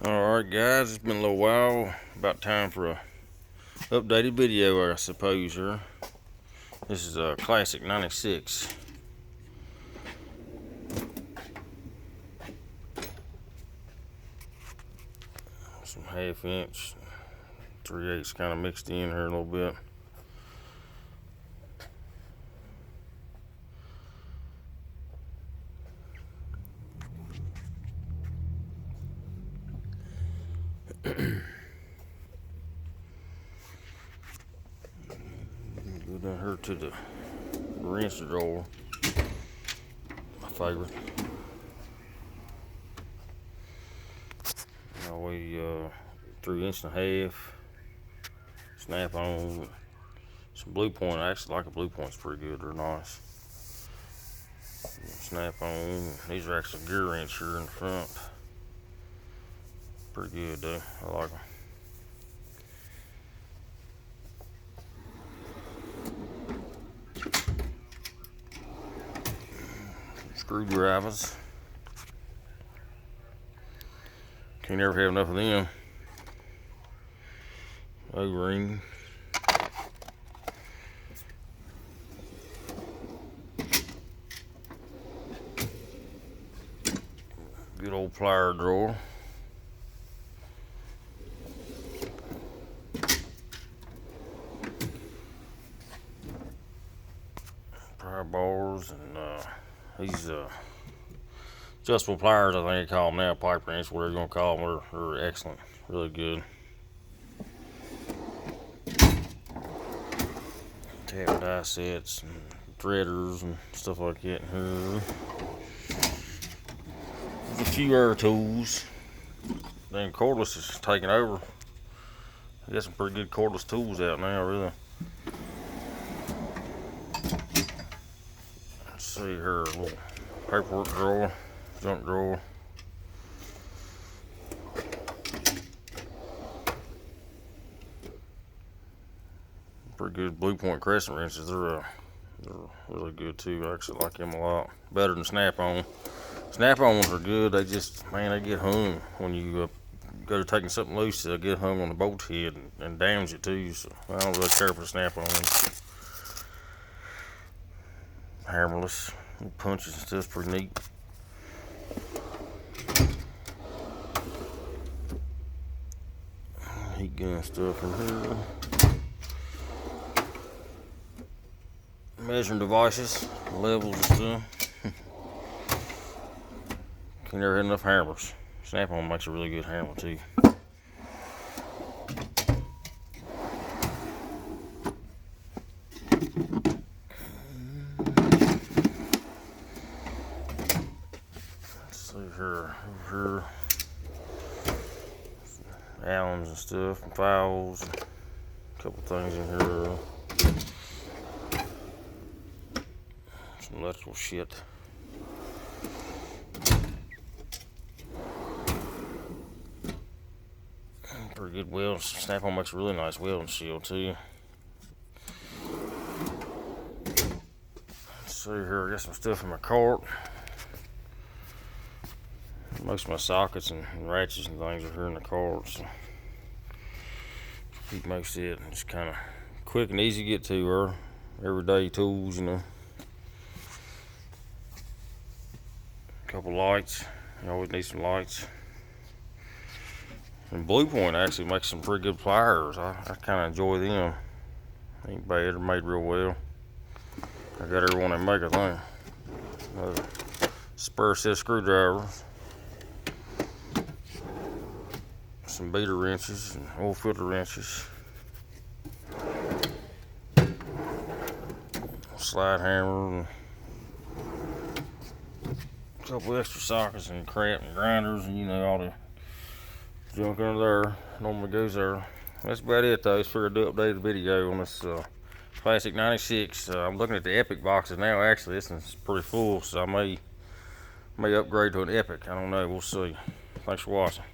Alright guys, it's been a little while. About time for a updated video, I suppose here. This is a Classic 96. Some 1/2 inch, 3/8 kind of mixed in here a little bit. Go down here to the rinse drawer, my favorite. Now we 3 1/2 snap on some blue point. I actually like a blue point's pretty good. They're nice. Snap on. These are actually gear wrench here in the front. Pretty good though. I like them. Screwdrivers. Can't never have enough of them. O-ring. Good old plier drawer. Pry bars and these adjustable pliers, I think they call them now, pipe wrench, whatever you're gonna call them. They're excellent, really good. Tab die sets and threaders and stuff like that in here. There's a few air tools. Then cordless is taking over. I got some pretty good cordless tools out now, really. Let's see here, a little paperwork drawer, junk drawer. Pretty good blue point crescent wrenches. They're really good too. I actually like them a lot. Better than snap-on. Snap-on ones are good. They just, man, they get hung when you go to taking something loose. They'll get hung on the bolt head and damage it too. So I don't really care for snap-on ones. Hammerless punches and stuff's pretty neat. Heat gun stuff in here. Measuring devices, levels and stuff. Can never have enough hammers. Snap-on makes a really good hammer too. Let's see here, over here, Allens and stuff, and files, a couple things in here. Some electrical shit. Pretty good weld. Snap-on makes a really nice welding shield too. Let's see here, I got some stuff in my cart. Most of my sockets and ratchets and things are here in the cart, so keep most of it. Just kind of quick and easy to get to her. Everyday tools, you know. Couple lights. You always need some lights. And Blue Point actually makes some pretty good pliers. I kind of enjoy them. Ain't bad. They're made real well. I got everyone they make, I think. Spur set screwdrivers. Some beater wrenches and oil filter wrenches. Slide hammer and a couple extra sockets and crap and grinders and, you know, all the junk under there normally goes there. That's about it though. It's for a updated video on this Classic 96. I'm looking at the Epic boxes now. Actually, this one's pretty full, so I may upgrade to an Epic. I don't know. We'll see. Thanks for watching.